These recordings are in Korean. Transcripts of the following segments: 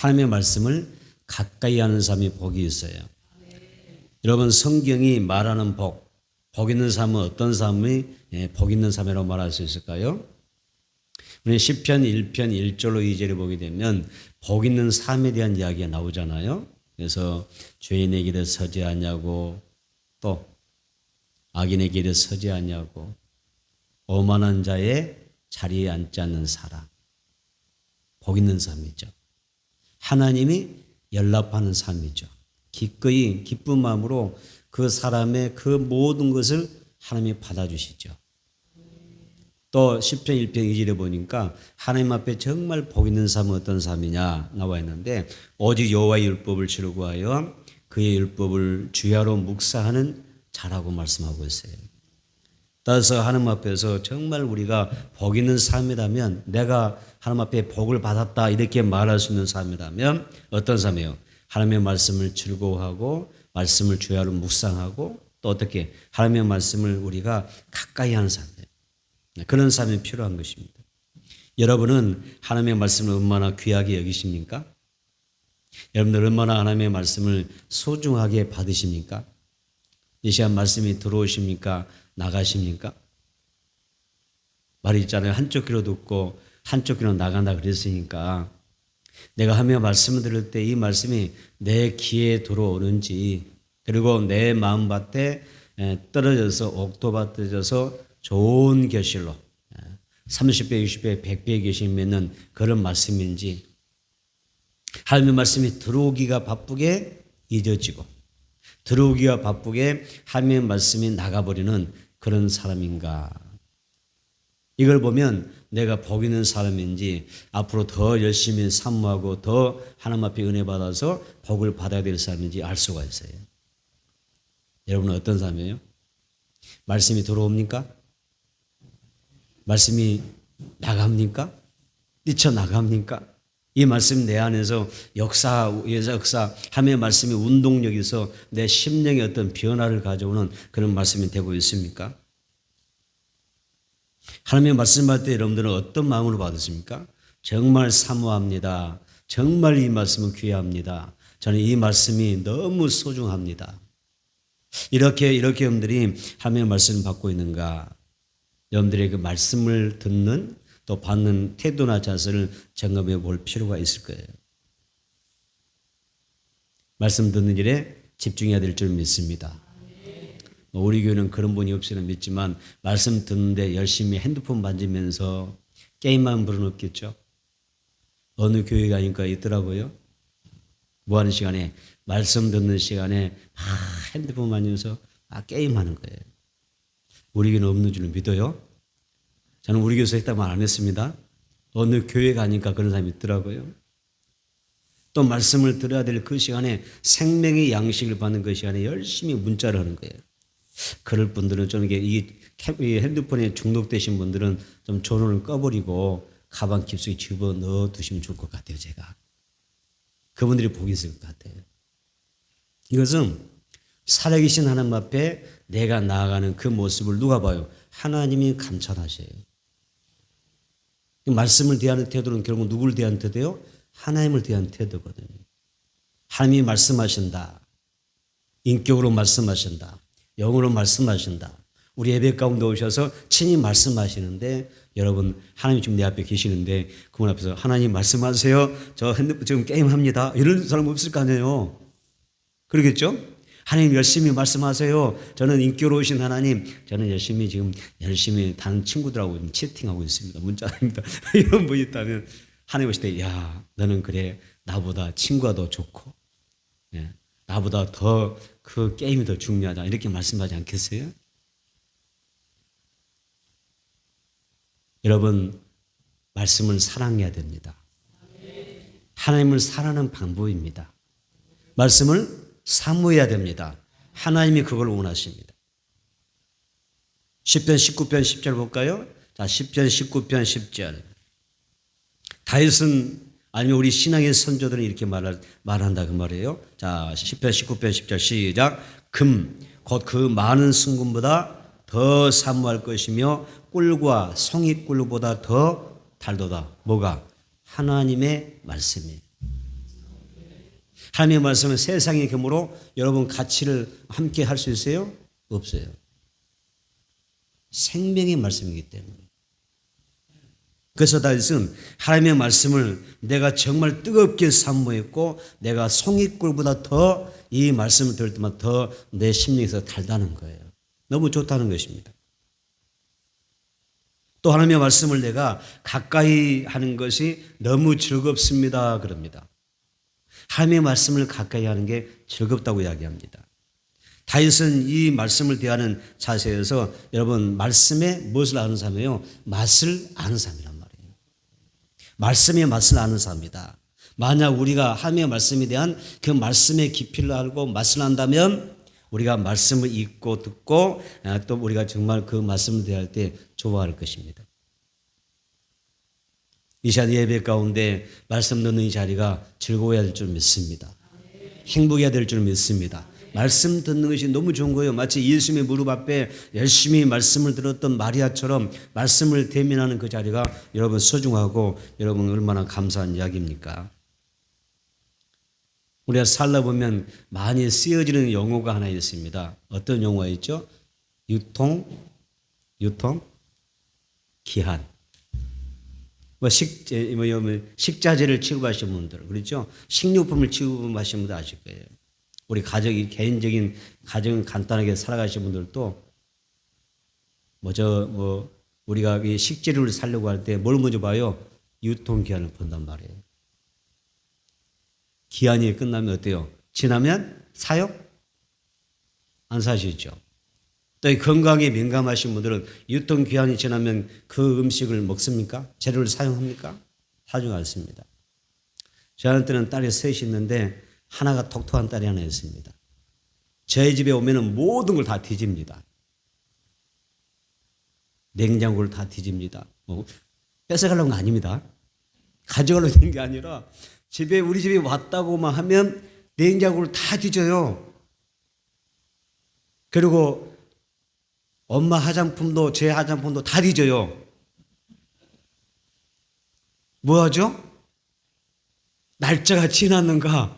하나님의 말씀을 가까이 하는 사람이 복이 있어요. 여러분, 성경이 말하는 복 있는 사람은 어떤 사람이 복 있는 사람이라고 말할 수 있을까요? 우리 시편 1편 1절로 2절에 보게 되면 복 있는 삶에 대한 이야기가 나오잖아요. 그래서 죄인의 길에 서지 않냐고, 또 악인의 길에 서지 않냐고, 오만한 자의 자리에 앉지 않는 사람, 복 있는 삶이죠. 하나님이 연락하는 삶이죠. 기꺼이 기쁜 마음으로 그 사람의 그 모든 것을 하나님이 받아주시죠. 또 시편 1편 2절에 보니까 하나님 앞에 정말 복 있는 삶은 어떤 삶이냐 나와 있는데, 오직 여호와의 율법을 즐거워하여 그의 율법을 주야로 묵상하는 자라고 말씀하고 있어요. 따라서 하나님 앞에서 정말 우리가 복 있는 삶이라면, 내가 하나님 앞에 복을 받았다 이렇게 말할 수 있는 삶이라면 어떤 삶이에요? 하나님의 말씀을 즐거워하고 말씀을 주야로 묵상하고, 또 어떻게 하나님의 말씀을 우리가 가까이 하는 삶이에요. 그런 삶이 필요한 것입니다. 여러분은 하나님의 말씀을 얼마나 귀하게 여기십니까? 여러분들 얼마나 하나님의 말씀을 소중하게 받으십니까? 이 시간 말씀이 들어오십니까? 나가십니까? 말이 있잖아요. 한쪽 귀로 듣고 한쪽 귀로 나간다 그랬으니까, 내가 하나님의 말씀을 들을 때 이 말씀이 내 귀에 들어오는지, 그리고 내 마음밭에 떨어져서 옥토밭 떨어져서 좋은 결실로 30배, 60배, 100배 결실 맺는 그런 말씀인지, 하나님의 말씀이 들어오기가 바쁘게 잊어지고 들어오기가 바쁘게 하나님의 말씀이 나가버리는 그런 사람인가. 이걸 보면 내가 복 있는 사람인지, 앞으로 더 열심히 사모하고 더 하나님 앞에 은혜 받아서 복을 받아야 될 사람인지 알 수가 있어요. 여러분은 어떤 사람이에요? 말씀이 들어옵니까? 말씀이 나갑니까? 뛰쳐나갑니까? 이 말씀 내 안에서 역사, 하나님의 말씀이 운동력이 있어 내 심령에 어떤 변화를 가져오는 그런 말씀이 되고 있습니까? 하나님의 말씀할 때 여러분들은 어떤 마음으로 받으십니까? 정말 사모합니다. 정말 이 말씀은 귀합니다. 저는 이 말씀이 너무 소중합니다. 이렇게 여러분들이 하나님의 말씀을 받고 있는가? 여러분들의 그 말씀을 듣는 또 받는 태도나 자세를 점검해 볼 필요가 있을 거예요. 말씀 듣는 일에 집중해야 될 줄 믿습니다. 우리 교회는 그런 분이 없이는 믿지만, 말씀 듣는데 열심히 핸드폰 만지면서 게임만 불어넣겠죠. 어느 교회 가니까 있더라고요. 뭐 하는 시간에, 말씀 듣는 시간에 핸드폰 만지면서 게임하는 거예요. 우리 교회는 없는 줄 믿어요. 저는 우리 교회에서 했다고 말 안 했습니다. 어느 교회 가니까 그런 사람이 있더라고요. 또 말씀을 들어야 될 그 시간에, 생명의 양식을 받는 그 시간에 열심히 문자를 하는 거예요. 그럴 분들은 좀 이 핸드폰에 중독되신 분들은 좀 전원을 꺼버리고 가방 깊숙이 집어넣어 두시면 좋을 것 같아요. 제가 그분들이 복이 있을 것 같아요. 이것은 살아계신 하나님 앞에 내가 나아가는 그 모습을 누가 봐요? 하나님이 감찰하셔요. 말씀을 대하는 태도는 결국 누구를 대하는 태도요? 하나님을 대하는 태도거든요. 하나님이 말씀하신다. 인격으로 말씀하신다. 영으로 말씀하신다. 우리 예배 가운데 오셔서 친히 말씀하시는데, 여러분 하나님 지금 내 앞에 계시는데 그분 앞에서 하나님 말씀하세요. 저 핸드폰 지금 게임합니다. 이런 사람 없을 거 아니에요. 그러겠죠? 하나님 열심히 말씀하세요. 저는 인격로우신 하나님, 저는 열심히 다른 친구들하고 채팅하고 있습니다. 문자입니다. 이런 분이 있다면 하나님 오실 때, 야, 너는 그래, 나보다 친구가 더 좋고, 나보다 더 그 게임이 더 중요하다, 이렇게 말씀하지 않겠어요? 여러분, 말씀을 사랑해야 됩니다. 하나님을 사랑하는 방법입니다. 말씀을 사모해야 됩니다. 하나님이 그걸 원하십니다. 시편 19편 10절 볼까요? 자, 시편 19편 10절. 다윗은, 아니면 우리 신앙의 선조들은 이렇게 말한다 그 말이에요. 자, 시편 19편 10절 시작. 곧 그 많은 순금보다 더 사모할 것이며 꿀과 송이꿀보다 더 달도다. 뭐가? 하나님의 말씀이에요. 하나님의 말씀은 세상의 금으로 여러분 가치를 함께 할 수 있어요? 없어요. 생명의 말씀이기 때문에. 그래서 다윗은 하나님의 말씀을 내가 정말 뜨겁게 사모했고 내가 송이꿀보다 더 이 말씀을 들을 때마다 더 내 심령에서 달다는 거예요. 너무 좋다는 것입니다. 또 하나님의 말씀을 내가 가까이 하는 것이 너무 즐겁습니다. 그럽니다. 하나님의 말씀을 가까이 하는 게 즐겁다고 이야기합니다. 다윗은 이 말씀을 대하는 자세에서 여러분 말씀의 무엇을 아는 사람이에요? 맛을 아는 사람이란 말이에요. 말씀의 맛을 아는 사람이다. 만약 우리가 하나님의 말씀에 대한 그 말씀의 깊이를 알고 맛을 안다면 우리가 말씀을 읽고 듣고 또 우리가 정말 그 말씀을 대할 때 좋아할 것입니다. 이 시간 예배 가운데 말씀 듣는 이 자리가 즐거워야 될 줄 믿습니다. 행복해야 될 줄 믿습니다. 말씀 듣는 것이 너무 좋은 거예요. 마치 예수님의 무릎 앞에 열심히 말씀을 들었던 마리아처럼 말씀을 대면하는 그 자리가 여러분 소중하고 여러분 얼마나 감사한 이야기입니까? 우리가 살다 보면 많이 쓰여지는 용어가 하나 있습니다. 어떤 용어가 있죠? 유통, 기한. 식자재를 취급하시는 분들, 그렇죠? 식료품을 취급하시는 분들 아실 거예요. 우리 가정이 개인적인 가정 간단하게 살아가시는 분들도 우리가 이 식재료를 사려고 할 때 뭘 먼저 봐요? 유통기한을 본단 말이에요. 기한이 끝나면 어때요? 지나면 사요? 안 사시죠? 또 건강에 민감하신 분들은 유통기한이 지나면 그 음식을 먹습니까? 재료를 사용합니까? 사용 않습니다. 저한테는 딸이 셋이 있는데 하나가 독특한 딸이 하나 있습니다. 저희 집에 오면 모든 걸 다 뒤집니다. 냉장고를 다 뒤집니다. 뺏어가려는 거 아닙니다. 가져가려고 하는 게 아니라 우리 집에 왔다고만 하면 냉장고를 다 뒤져요. 그리고 엄마 화장품도 제 화장품도 다 뒤져요. 뭐 하죠? 날짜가 지났는가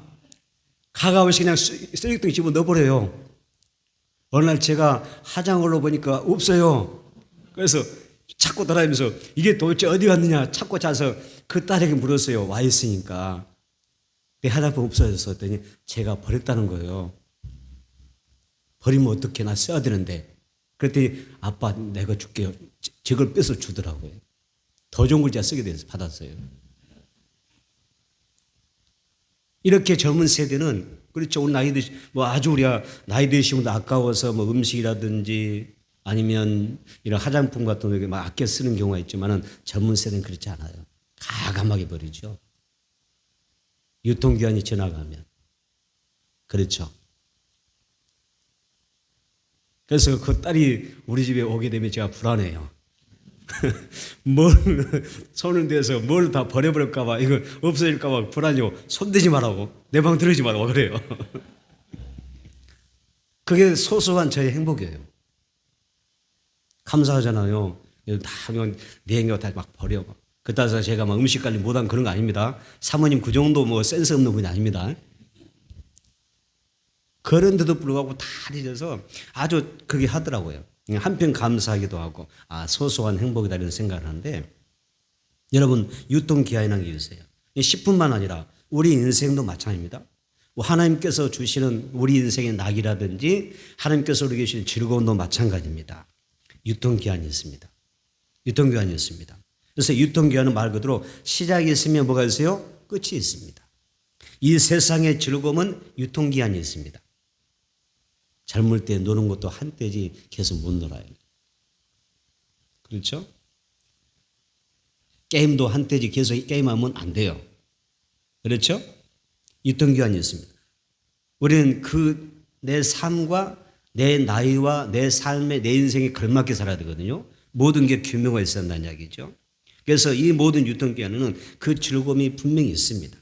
가가없이 그냥 쓰레기통에 집어 넣어버려요. 어느 날 제가 화장실로 보니까 없어요. 그래서 찾고 돌아다니면서 이게 도대체 어디 갔느냐 찾고 자서 그 딸에게 물었어요. 와 있으니까. 내 화장품 없어졌어 했더니 제가 버렸다는 거예요. 버리면 어떻게 나 써야 되는데. 그랬더니 아빠 내가 줄게요. 저걸 뺏어 주더라고요. 더 좋은 걸 제가 쓰게 돼서 받았어요. 이렇게 젊은 세대는 그렇죠. 우리 나이 드시 아주 우리가 나이 드시면 아까워서 음식이라든지 아니면 이런 화장품 같은 거 막 아껴 쓰는 경우가 있지만은 젊은 세대는 그렇지 않아요. 가감하게 버리죠. 유통기한이 지나가면. 그렇죠. 그래서 그 딸이 우리 집에 오게 되면 제가 불안해요. 손을 대서 뭘 다 버려버릴까봐, 이거 없어질까봐 불안해요. 손대지 말라고. 내 방 들어오지 말라고 그래요. 그게 소소한 저의 행복이에요. 감사하잖아요. 다 냉겨 다 막 버려. 그따라서 제가 막 음식 관리 못한 그런 거 아닙니다. 사모님 그 정도 센스 없는 분이 아닙니다. 그런데도 불구하고 다 잊어서 아주 그게 하더라고요. 한편 감사하기도 하고 소소한 행복이다 이런 생각을 하는데 여러분 유통기한이라는 게 있어요. 식품만 아니라 우리 인생도 마찬가지입니다. 하나님께서 주시는 우리 인생의 낙이라든지 하나님께서 우리 계시는 즐거움도 마찬가지입니다. 유통기한이 있습니다. 유통기한이 있습니다. 그래서 유통기한은 말 그대로 시작이 있으면 뭐가 있어요? 끝이 있습니다. 이 세상의 즐거움은 유통기한이 있습니다. 젊을 때 노는 것도 한때지 계속 못 놀아요. 그렇죠? 게임도 한때지 계속 게임하면 안 돼요. 그렇죠? 유통기한이 있습니다. 우리는 내 삶과 내 나이와 내 삶의 내 인생에 걸맞게 살아야 되거든요. 모든 게 규모가 있어야 한다는 이야기죠. 그래서 이 모든 유통기한에는 그 즐거움이 분명히 있습니다.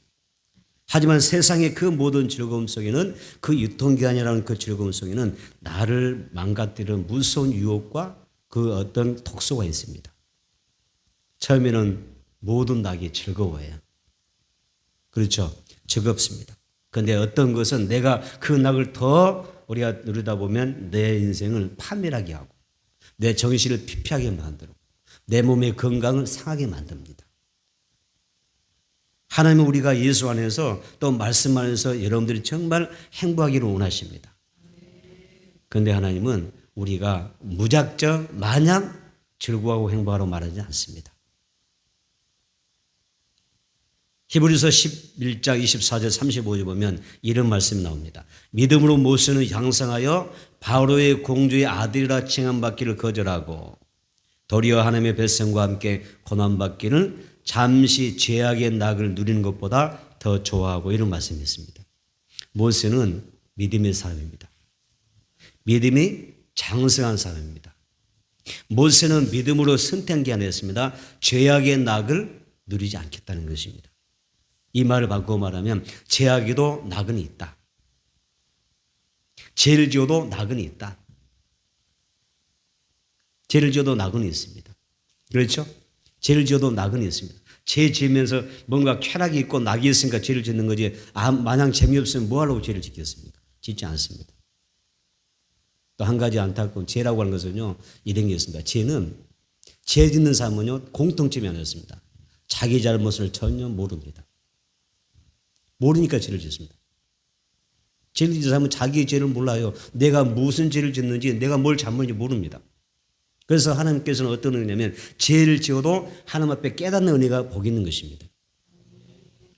하지만 세상의 그 모든 즐거움 속에는 그 유통기한이라는 그 즐거움 속에는 나를 망가뜨리는 무서운 유혹과 그 어떤 독소가 있습니다. 처음에는 모든 낙이 즐거워요. 그렇죠? 즐겁습니다. 그런데 어떤 것은 내가 그 낙을 더 우리가 누리다 보면 내 인생을 파멸하게 하고 내 정신을 피폐하게 만들고 내 몸의 건강을 상하게 만듭니다. 하나님은 우리가 예수 안에서 또 말씀 안에서 여러분들이 정말 행복하기를 원하십니다. 그런데 하나님은 우리가 무작정 마냥 즐거워하고 행복하라고 말하지 않습니다. 히브리서 11장 24절 35절 보면 이런 말씀이 나옵니다. 믿음으로 모세는 향상하여 바로의 공주의 아들이라 칭함받기를 거절하고 도리어 하나님의 백성과 함께 고난받기를 잠시 죄악의 낙을 누리는 것보다 더 좋아하고 이런 말씀이 있습니다. 모세는 믿음의 사람입니다. 믿음이 장성한 사람입니다. 모세는 믿음으로 선택한 게 아니었습니다. 죄악의 낙을 누리지 않겠다는 것입니다. 이 말을 바꾸어 말하면 죄악에도 낙은 있다. 죄를 지어도 낙은 있다. 죄를 지어도 낙은 있습니다. 그렇죠? 죄를 지어도 낙은 있습니다. 죄 지으면서 뭔가 쾌락이 있고 낙이 있으니까 죄를 짓는 거지 마냥 재미없으면 뭐 하려고 죄를 짓겠습니까? 짓지 않습니다. 또 한 가지 안타까운 죄라고 하는 것은요 이런 게 있습니다. 죄는 죄 짓는 사람은요 공통점이 하나였습니다. 자기 잘못을 전혀 모릅니다. 모르니까 죄를 짓습니다. 죄를 짓는 사람은 자기의 죄를 몰라요. 내가 무슨 죄를 짓는지 내가 뭘 잘못인지 모릅니다. 그래서 하나님께서는 어떤 은혜냐면 죄를 지어도 하나님 앞에 깨닫는 은혜가 복 있는 것입니다.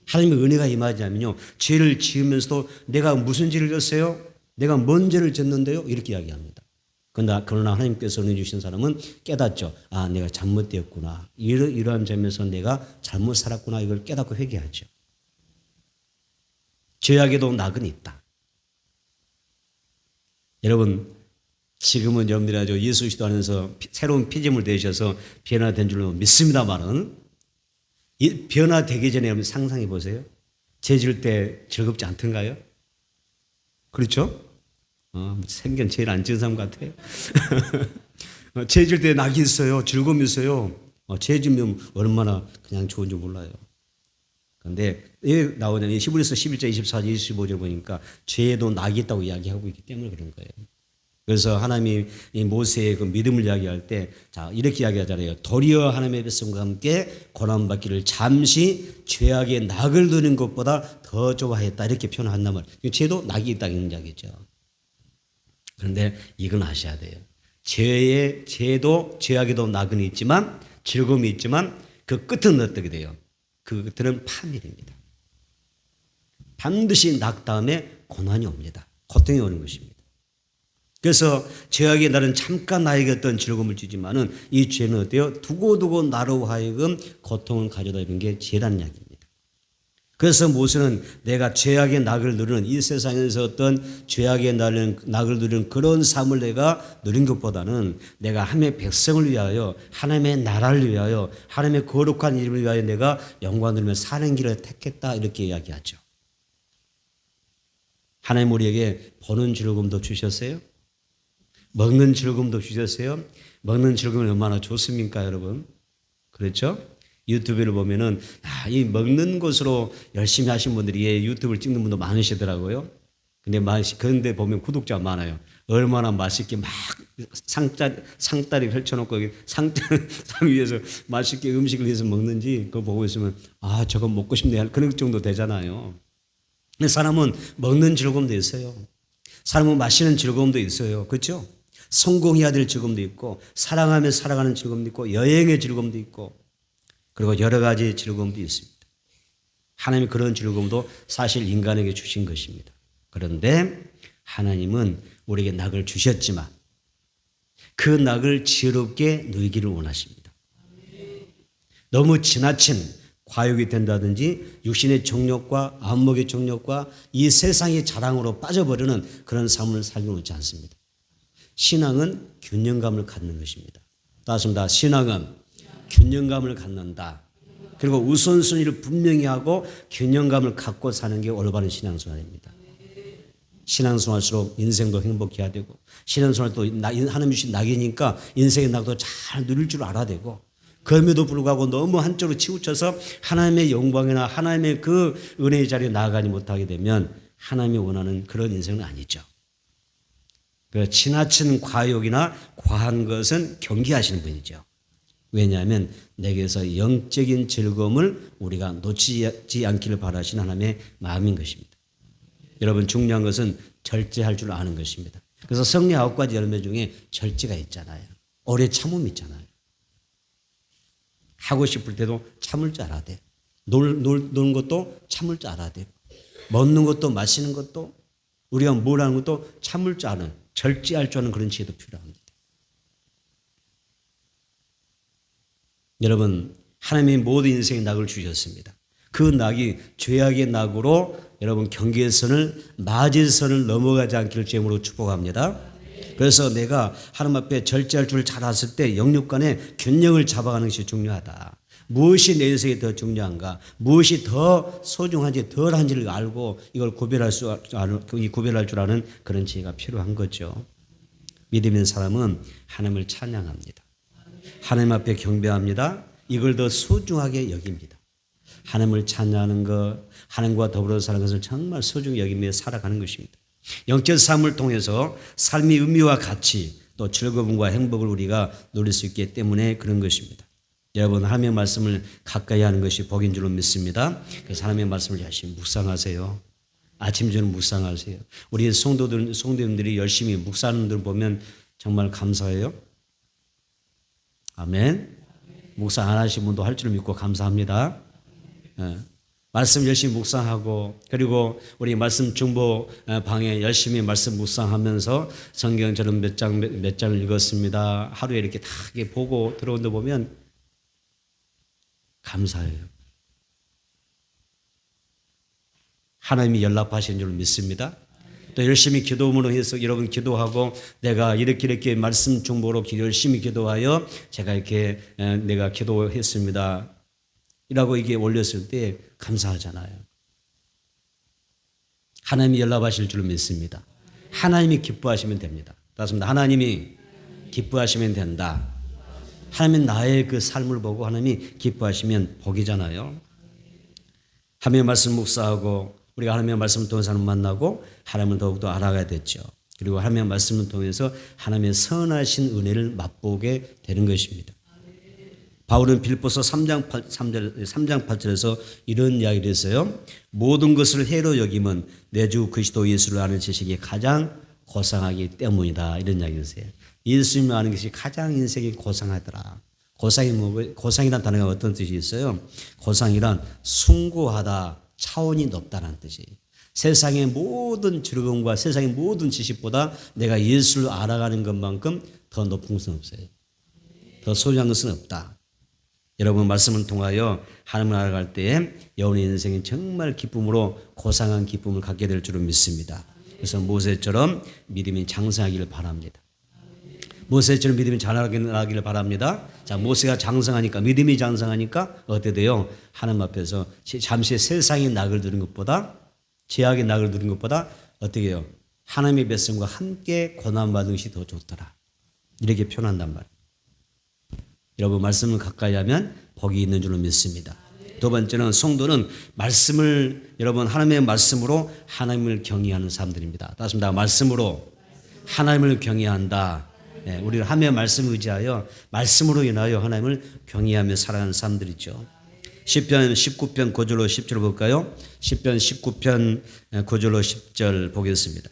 하나님의 은혜가 임하지 않으면요 죄를 지으면서도 내가 무슨 죄를 졌어요? 내가 뭔 죄를 졌는데요? 이렇게 이야기합니다. 그러나 하나님께서 은혜 주신 사람은 깨닫죠. 아, 내가 잘못되었구나. 이러한 점에서 내가 잘못 살았구나. 이걸 깨닫고 회개하죠. 죄악에도 낙은 있다. 여러분 지금은 여러분들이 예수 그리스도 안에서 새로운 피조물 되셔서 변화된 줄로 믿습니다만은 변화되기 전에 여러분 상상해 보세요. 죄 지을 때 즐겁지 않던가요? 그렇죠? 생전 제일 안 지은 사람 같아요. 죄 지을 때 낙이 있어요. 즐거움이 있어요. 죄 지으면 얼마나 그냥 좋은지 몰라요. 그런데 왜 나오냐면 히브리서 11장 24절 25절 보니까 죄에도 낙이 있다고 이야기하고 있기 때문에 그런 거예요. 그래서 하나님이 이 모세의 그 믿음을 이야기할 때 자 이렇게 이야기하잖아요. 도리어 하나님의 백성과 함께 고난받기를 잠시 죄악의 낙을 누리는 것보다 더 좋아했다 이렇게 표현한단 말이에요. 죄도 낙이 있다는 이야기죠. 그런데 이건 아셔야 돼요. 죄도 죄악에도 낙은 있지만 즐거움이 있지만 그 끝은 어떻게 돼요? 그 끝은 파멸입니다. 반드시 낙 다음에 고난이 옵니다. 고통이 오는 것입니다. 그래서 죄악의 날은 잠깐 나에게 어떤 즐거움을 주지만은 이 죄는 어때요? 두고두고 나로 하여금 고통을 가져다 주는 게 죄라는 이야기입니다. 그래서 모세는 내가 죄악의 낙을 누리는 이 세상에서 어떤 죄악의 낙을 누리는 그런 삶을 내가 누린 것보다는 내가 하나님의 백성을 위하여 하나님의 나라를 위하여 하나님의 거룩한 이름을 위하여 내가 영광을 누리며 사는 길을 택했다 이렇게 이야기하죠. 하나님 우리에게 보는 즐거움도 주셨어요. 먹는 즐거움도 주셨어요. 먹는 즐거움이 얼마나 좋습니까, 여러분? 그렇죠? 유튜브를 보면은 이 먹는 것으로 열심히 하신 분들이 유튜브를 찍는 분도 많으시더라고요. 그런데 보면 구독자 많아요. 얼마나 맛있게 막 상다리 펼쳐놓고 상 위에서 맛있게 음식을 해서 먹는지 그거 보고 있으면 아 저거 먹고 싶네 그런 정도 되잖아요. 근데 사람은 먹는 즐거움도 있어요. 사람은 마시는 즐거움도 있어요. 그렇죠? 성공해야 될 즐거움도 있고 사랑하며 살아가는 즐거움도 있고 여행의 즐거움도 있고 그리고 여러 가지 즐거움도 있습니다. 하나님이 그런 즐거움도 사실 인간에게 주신 것입니다. 그런데 하나님은 우리에게 낙을 주셨지만 그 낙을 지혜롭게 누리기를 원하십니다. 너무 지나친 과욕이 된다든지 육신의 정욕과 안목의 정욕과 이 세상의 자랑으로 빠져버리는 그런 삶을 살기 원치 않습니다. 신앙은 균형감을 갖는 것입니다. 따습니다. 신앙은 균형감을 갖는다. 그리고 우선순위를 분명히 하고 균형감을 갖고 사는 게 올바른 신앙생활입니다. 신앙생활일수록 인생도 행복해야 되고 신앙생활도 하나님 주신 낙이니까 인생의 낙도 잘 누릴 줄 알아야 되고 그럼에도 불구하고 너무 한쪽으로 치우쳐서 하나님의 영광이나 하나님의 그 은혜의 자리에 나아가지 못하게 되면 하나님이 원하는 그런 인생은 아니죠. 그 지나친 과욕이나 과한 것은 경계하시는 분이죠. 왜냐하면 내게서 영적인 즐거움을 우리가 놓치지 않기를 바라시는 하나님의 마음인 것입니다. 여러분 중요한 것은 절제할 줄 아는 것입니다. 그래서 성령 9가지 열매 중에 절제가 있잖아요. 오래 참음이 있잖아요. 하고 싶을 때도 참을 줄 알아야 돼요. 노는 것도 참을 줄 알아야 돼요. 먹는 것도 마시는 것도 우리가 뭘 하는 것도 참을 줄 아는, 절제할 줄 아는 그런 지혜도 필요합니다. 여러분 하나님이 모든 인생의 낙을 주셨습니다. 그 낙이 죄악의 낙으로 여러분 경계선을 맞은선을 넘어가지 않기를 주님으로 축복합니다. 그래서 내가 하나님 앞에 절제할 줄 잘 알았을 때 영육 간의 균형을 잡아가는 것이 중요하다. 무엇이 내 인생에 더 중요한가, 무엇이 더 소중한지 덜한지를 알고 이걸 구별할 줄 아는 그런 지혜가 필요한 거죠. 믿음 있는 사람은 하나님을 찬양합니다. 하나님 앞에 경배합니다. 이걸 더 소중하게 여깁니다. 하나님을 찬양하는 것, 하나님과 더불어 사는 것을 정말 소중히 여기며 살아가는 것입니다. 영적 삶을 통해서 삶의 의미와 가치 또 즐거움과 행복을 우리가 누릴 수 있기 때문에 그런 것입니다. 여러분 하나님의 말씀을 가까이 하는 것이 복인 줄로 믿습니다. 그래서 하나님의 말씀을 열심히 묵상하세요. 아침 저녁 묵상하세요. 우리 성도님들이 열심히 묵상하는 들 보면 정말 감사해요. 아멘. 묵상 안 하신 분도 할 줄 믿고 감사합니다. 말씀 열심히 묵상하고 그리고 우리 말씀 중보 방에 열심히 말씀 묵상하면서 성경 저는 몇 장을 읽었습니다. 하루에 이렇게 다 보고 들어온다 보면 감사해요. 하나님이 연락하신 줄 믿습니다. 또 열심히 기도문으로 해서 여러분 기도하고 내가 이렇게 말씀 중보로 열심히 기도하여 제가 이렇게 내가 기도했습니다. 이라고 이게 올렸을 때 감사하잖아요. 하나님이 연락하실 줄 믿습니다. 하나님이 기뻐하시면 됩니다. 맞습니다. 하나님이 기뻐하시면 된다. 하나님은 나의 그 삶을 보고 하나님이 기뻐하시면 복이잖아요. 하나님의 말씀 묵상하고 우리가 하나님의 말씀을 통해서 하나님 만나고 하나님을 더욱더 알아가야 됐죠. 그리고 하나님의 말씀을 통해서 하나님의 선하신 은혜를 맛보게 되는 것입니다. 바울은 빌립보서 3장 8절에서 이런 이야기를 했어요. 모든 것을 해로 여김은 내 주 그리스도 예수를 아는 지식이 가장 고상하기 때문이다. 이런 이야기를 했어요. 예수님을 아는 것이 가장 인생이 고상하더라. 고상이란 단어가 어떤 뜻이 있어요? 고상이란 숭고하다, 차원이 높다는 뜻이에요. 세상의 모든 즐거움과 세상의 모든 지식보다 내가 예수를 알아가는 것만큼 더 높은 것은 없어요. 더 소중한 것은 없다. 여러분 말씀을 통하여 하나님을 알아갈 때에 영혼의 인생이 정말 기쁨으로 고상한 기쁨을 갖게 될 줄을 믿습니다. 그래서 모세처럼 믿음이 장성하기를 바랍니다. 모세처럼 믿음이 자라기를 바랍니다. 자, 모세가 장성하니까 믿음이 장성하니까 어떻게 돼요? 하나님 앞에서 잠시 세상의 낙을 누린 것보다 죄악의 낙을 누린 것보다 어떻게 해요? 하나님의 백성과 함께 고난받은 것이 더 좋더라. 이렇게 표현한단 말이에요. 여러분 말씀을 가까이 하면 복이 있는 줄로 믿습니다. 두 번째는 성도는 말씀을 여러분 하나님의 말씀으로 하나님을 경외하는 사람들입니다. 따습니다. 말씀으로 하나님을 경외한다. 네, 우리는 하나님의 말씀을 의지하여 말씀으로 인하여 하나님을 경외하며 살아가는 사람들이죠. 시편 19편 9절로 10절 볼까요? 시편 19편 9절로 10절 보겠습니다.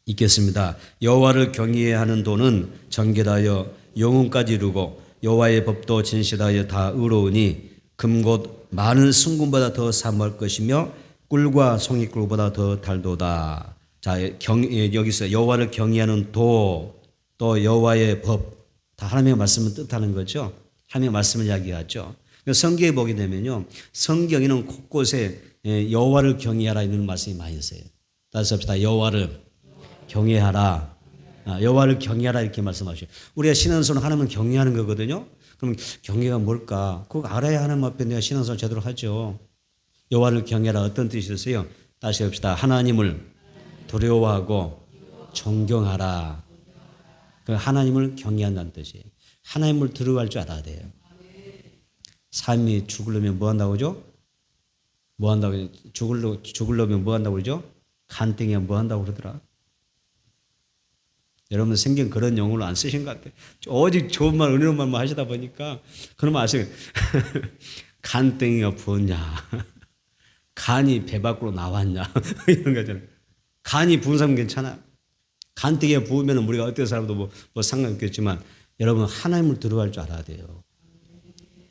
읽겠습니다. 여호와를 경외하는 도는 정결하여 영혼까지 이루고 여호와의 법도 진실하여 다 의로우니 금곧 많은 순금보다 더 사모할 것이며 꿀과 송이꿀보다 더 달도다. 자, 여기서 여호와를 경외하는 도, 또 여호와의 법, 다 하나님의 말씀을 뜻하는 거죠. 하나님의 말씀을 이야기하죠. 성경에 보게 되면요, 성경에는 곳곳에 여호와를 경외하라 이런 말씀이 많이 있어요. 다시 합시다. 여호와를 경외하라. 여호와를 경외하라 이렇게 말씀하셔요. 우리가 신앙생활은 하나님을 경외하는 거거든요. 그럼 경외가 뭘까? 그거 알아야 하나님 앞에 내가 신앙생활 제대로 하죠. 여호와를 경외하라 어떤 뜻이었어요? 다시 합시다. 하나님을 두려워하고 존경하라. 그 하나님을 경외한다는 뜻이에요. 하나님을 두려워할 줄 알아야 돼요. 삶이 죽으려면 뭐 한다고 하죠? 뭐 한다고 죽을려면 뭐 한다고 그러죠? 간땡이야 뭐 한다고 그러더라. 여러분 성경 그런 용어를 안 쓰신 것 같아요. 오직 좋은 말 은혜로운 말만 하시다 보니까 그러면 아세요? 간땡이가 부었냐? 간이 배 밖으로 나왔냐? 이런 거잖아요. 간이 부은 사람 괜찮아. 간땡이가 부으면 우리가 어떤 사람도 뭐 상관없겠지만 여러분 하나님을 두려워할 줄 알아야 돼요.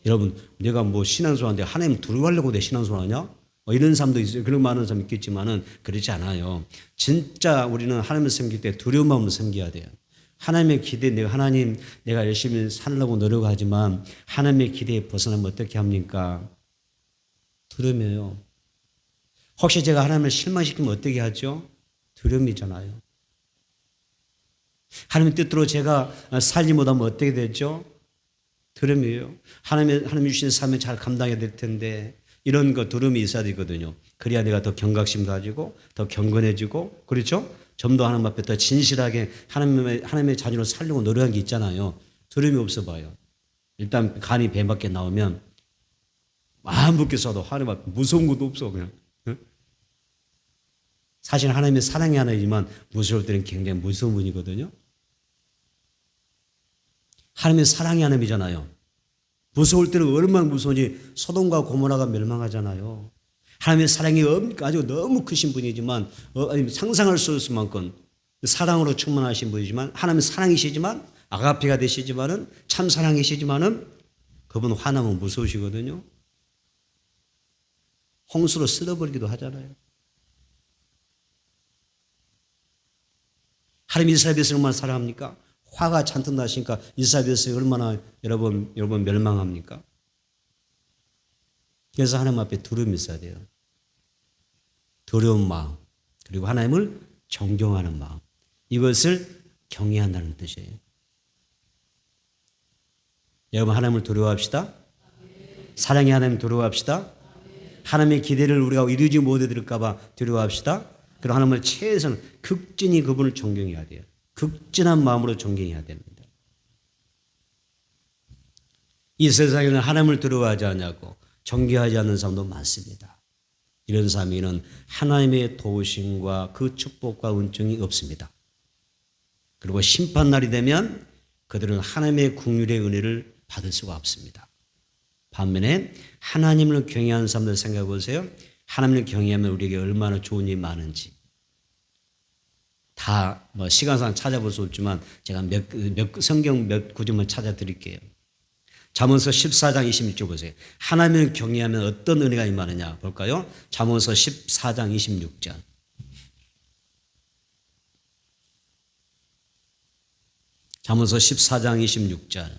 여러분 내가 뭐 신앙생활하는데 하나님을 두려워하려고 내 신앙생활하냐? 이런 사람도 있어요. 그런 많은 사람 있겠지만은 그렇지 않아요. 진짜 우리는 하나님을 섬길 때 두려운 마음으로 섬겨야 돼요. 하나님의 기대, 내가 열심히 살려고 노력하지만 하나님의 기대에 벗어나면 어떻게 합니까? 두려움이에요. 혹시 제가 하나님을 실망시키면 어떻게 하죠? 두려움이잖아요. 하나님의 뜻대로 제가 살지 못하면 어떻게 되죠? 두려움이에요. 하나님 주신 삶을 잘 감당해야 될 텐데 이런 거 두려움이 있어야 되거든요. 그래야 내가 더 경각심 가지고 더 경건해지고 그렇죠? 좀 더 하나님 앞에 더 진실하게 하나님의 자녀로 살려고 노력한 게 있잖아요. 두려움이 없어 봐요. 일단 간이 배 밖에 나오면 아무렇게 써도 하나님 앞에 무서운 것도 없어 그냥. 사실 하나님의 사랑의 하나이지만 무서울 때는 굉장히 무서운 분이거든요. 하나님의 사랑의 하나님이잖아요. 무서울 때는 얼마나 무서운지 소돔과 고모라가 멸망하잖아요. 하나님의 사랑이 아주 너무 크신 분이지만 상상할 수 없을 만큼 사랑으로 충만하신 분이지만 하나님의 사랑이시지만 아가페가 되시지만은 참 사랑이시지만은 그분 화나면 무서우시거든요. 홍수로 쓸어버리기도 하잖아요. 하나님 이스라엘 백성을 얼마나 사랑합니까? 화가 잔뜩 나시니까 이스라엘 백성이 얼마나 여러분 멸망합니까? 그래서 하나님 앞에 두려움이 있어야 돼요. 두려운 마음 그리고 하나님을 존경하는 마음 이것을 경외한다는 뜻이에요. 여러분 하나님을 두려워합시다. 사랑의 하나님 두려워합시다. 하나님의 기대를 우리가 이루지 못해드릴까 봐 두려워합시다. 그리고 하나님을 최선 극진히 그분을 존경해야 돼요. 극진한 마음으로 존경해야 됩니다. 이 세상에는 하나님을 두려워하지 않냐고 존경하지 않는 사람도 많습니다. 이런 사람에게는 하나님의 도우심과 그 축복과 은총이 없습니다. 그리고 심판날이 되면 그들은 하나님의 긍휼의 은혜를 받을 수가 없습니다. 반면에 하나님을 경외하는 사람들 생각해 보세요. 하나님을 경외하면 우리에게 얼마나 좋은 일이 많은지. 다 뭐 시간상 찾아볼 수 없지만 제가 성경 몇 구절만 찾아드릴게요. 잠언서 14장 26절 보세요. 하나님을 경외하면 어떤 은혜가 임하느냐 볼까요? 잠언서 14장 26절. 잠언서 14장 26절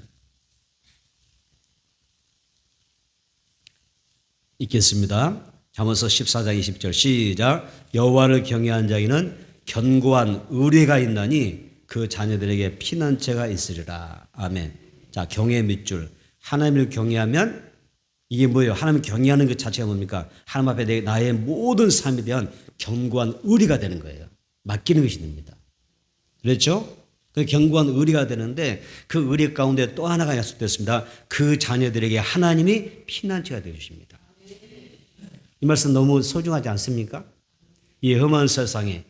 읽겠습니다. 잠언서 14장 20절 시작. 여호와를 경외한 자에게는 견고한 의뢰가 있나니 그 자녀들에게 피난처가 있으리라. 아멘. 자, 경외 밑줄. 하나님을 경외하면 이게 뭐예요? 하나님을 경외하는 것 자체가 뭡니까? 하나님 앞에 나의 모든 삶에 대한 견고한 의뢰가 되는 거예요. 맡기는 것이 됩니다. 그렇죠? 그 견고한 의뢰가 되는데 그 의뢰 가운데 또 하나가 약속됐습니다. 그 자녀들에게 하나님이 피난처가 되어 주십니다. 이 말씀 너무 소중하지 않습니까? 이 험한 세상에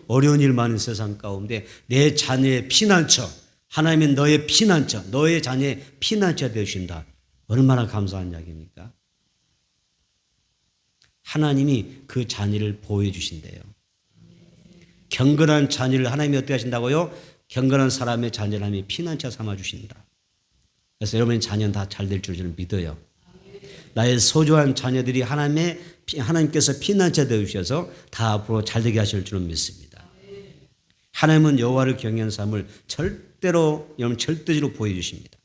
어려운 일 많은 세상 가운데 내 자녀의 피난처, 하나님은 너의 피난처, 너의 자녀의 피난처가 되어주신다. 얼마나 감사한 이야기입니까? 하나님이 그 자녀를 보호해 주신대요. 경건한 자녀를 하나님이 어떻게 하신다고요? 경건한 사람의 자녀를 하나님이 피난처 삼아 주신다. 그래서 여러분의 자녀는 다 잘 될 줄 저는 믿어요. 나의 소중한 자녀들이 하나님께서 피난처 되어주셔서 다 앞으로 잘되게 하실 줄은 믿습니다. 하나님은 여호와를 경외하는 삶을 여러분 절대적으로 보여주십니다.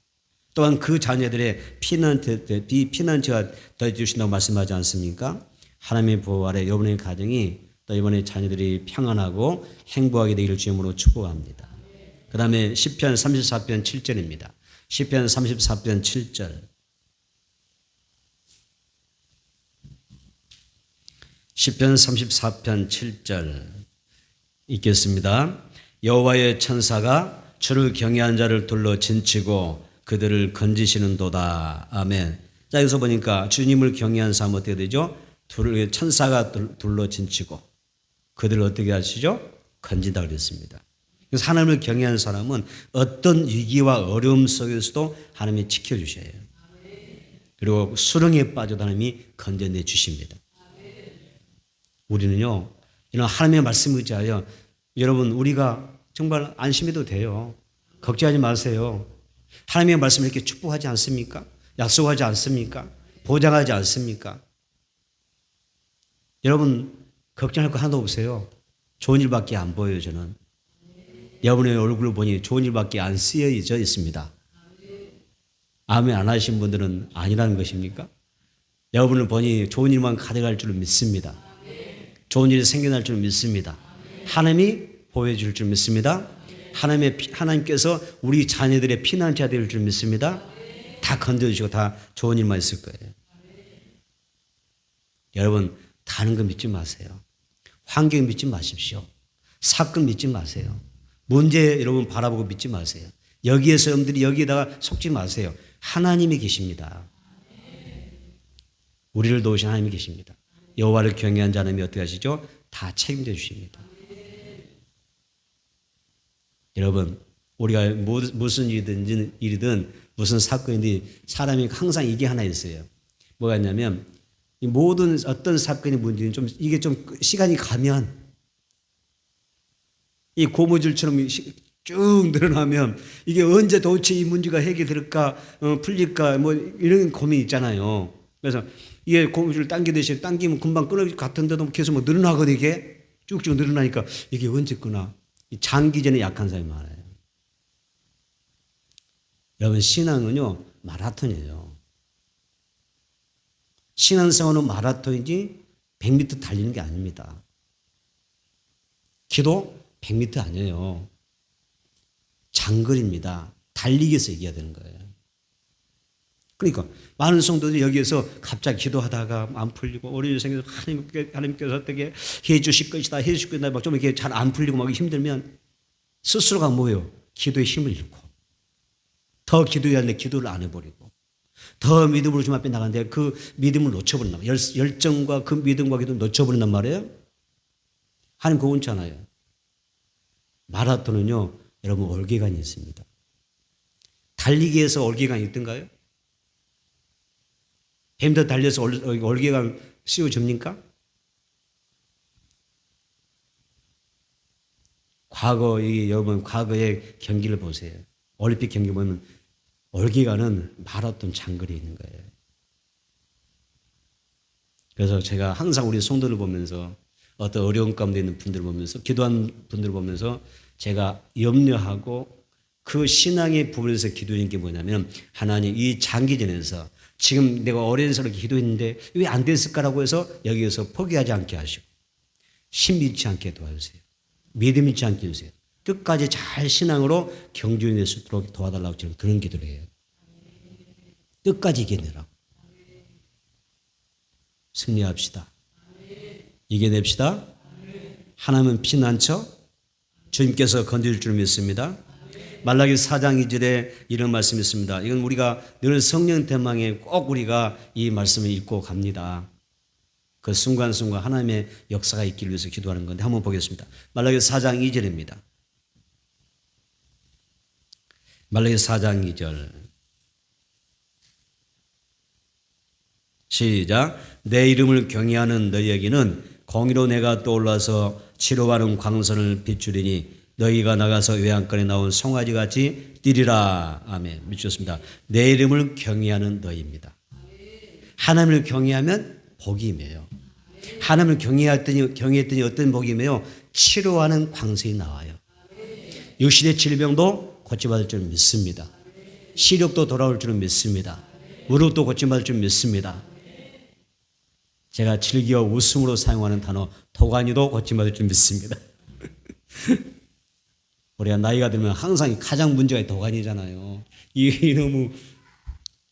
또한 그 자녀들의 피난처가 되어주신다고 말씀하지 않습니까? 하나님의 보호 아래 여러분의 가정이 또 이번에 자녀들이 평안하고 행복하게 되기를 주님으로 축복합니다. 그 다음에 시편 34편 7절입니다. 시편 34편 7절. 시편 34편 7절 읽겠습니다. 여호와의 천사가 주를 경외한 자를 둘러 진치고 그들을 건지시는도다. 아멘. 자, 여기서 보니까 주님을 경외한 사람 어떻게 되죠? 천사가 둘러 진치고 그들을 어떻게 하시죠? 건진다 그랬습니다. 그래서 하나님을 경외하는 사람은 어떤 위기와 어려움 속에서도 하나님이 지켜주셔야 해요. 그리고 수렁에 빠져도 하나님이 건져내 주십니다. 우리는요, 이런 하나님의 말씀을 의지하여 여러분 우리가 정말 안심해도 돼요. 걱정하지 마세요. 하나님의 말씀을 이렇게 축복하지 않습니까? 약속하지 않습니까? 보장하지 않습니까? 여러분 걱정할 거 하나도 없어요. 좋은 일밖에 안 보여요. 저는 여러분의 얼굴을 보니 좋은 일밖에 안 쓰여져 있습니다. 아멘 안 하신 분들은 아니라는 것입니까? 여러분을 보니 좋은 일만 가득할 줄 믿습니다. 좋은 일이 생겨날 줄 믿습니다. 하나님이 보여줄 줄 믿습니다. 하나님께서 우리 자녀들의 피난처가 될 줄 믿습니다. 다 건져주시고 다 좋은 일만 있을 거예요. 여러분 다른 거 믿지 마세요. 환경 믿지 마십시오. 사건 믿지 마세요. 문제 여러분 바라보고 믿지 마세요. 여기에서 여러분들이 여기에다가 속지 마세요. 하나님이 계십니다. 우리를 도우신 하나님이 계십니다. 여호와를 경외한 자는 어떻게 하시죠? 다 책임져 주십니다. 여러분 우리가 무슨 일이든 무슨 사건이든 사람이 항상 이게 하나 있어요. 뭐가 있냐면 이 모든 어떤 사건이 문제는 좀 이게 좀 시간이 가면 이 고무줄처럼 쭉 늘어나면 이게 언제 도대체 이 문제가 해결될까 풀릴까 뭐 이런 고민이 있잖아요. 그래서 이게 고무줄 당기듯이 당기면 금방 끊어질 것 같은데도 계속 뭐 늘어나거든. 이게 쭉쭉 늘어나니까 이게 언제 끊어. 장기전에 약한 사람이 많아요. 여러분 신앙은요 마라톤이에요. 신앙생활은 마라톤이지 100m 달리는 게 아닙니다. 기도 100m 아니에요. 장거리입니다. 달리기 위해서 얘기해야 되는 거예요. 그러니까 많은 성도들이 여기에서 갑자기 기도하다가 안 풀리고 어려운 일 생겨서 하나님께서 어떻게 해 주실 것이다 해 주실 것이다 막 좀 이렇게 잘 안 풀리고 막 힘들면 스스로가 뭐예요? 기도에 힘을 잃고 더 기도해야 하는데 기도를 안 해버리고 더 믿음으로 주님 앞에 나가는데 그 믿음을 놓쳐버린단 말이에요. 열정과 그 믿음과 기도를 놓쳐버린단 말이에요. 하나님 그거 원치 않아요. 마라톤은요 여러분 월계관이 있습니다. 달리기에서 월계관이 있던가요? 100m 달려서 월계관 씌워줍니까? 여러분 과거의 경기를 보세요. 올림픽 경기 보면 월계관은 마라톤 장거리에 있는 거예요. 그래서 제가 항상 우리 성도를 보면서 어떤 어려운 가운데 있는 분들을 보면서 기도한 분들을 보면서 제가 염려하고 그 신앙의 부분에서 기도하는 게 뭐냐면 하나님 이 장기전에서 지금 내가 어린스럽게 기도했는데 왜 안 됐을까라고 해서 여기에서 포기하지 않게 하시고 힘 잃지 않게 도와주세요. 믿음 잃지 않게 해주세요. 끝까지 잘 신앙으로 경주해 낼 수 있도록 도와달라고 저는 그런 기도를 해요. 끝까지 이겨내라고. 승리합시다. 이겨냅시다. 하나님은 피난처 주님께서 건드릴 줄 믿습니다. 말라기 4장 2절에 이런 말씀이 있습니다. 이건 우리가 늘 성령 대망에 꼭 우리가 이 말씀을 읽고 갑니다. 그 순간순간 하나님의 역사가 있기를 위해서 기도하는 건데 한번 보겠습니다. 말라기 4장 2절입니다. 말라기 4장 2절 시작. 내 이름을 경외하는 너희에게는 공의로 내가 떠올라서 치료하는 광선을 비추리니 너희가 나가서 외양간에 나온 송아지같이 뛰리라. 아멘. 미쳤습니다. 내 이름을 경외하는 너희입니다. 하나님을 경외하면 복이 임해요. 하나님을 경외했더니 어떤 복이 임해요? 치료하는 광선이 나와요. 육신의 질병도 고침받을 줄 믿습니다. 시력도 돌아올 줄 믿습니다. 무릎도 고침받을 줄 믿습니다. 제가 즐겨 웃음으로 사용하는 단어 도가니도 고침받을 줄 믿습니다. 우리가 나이가 들면 항상 가장 문제가 도가니잖아요. 이놈의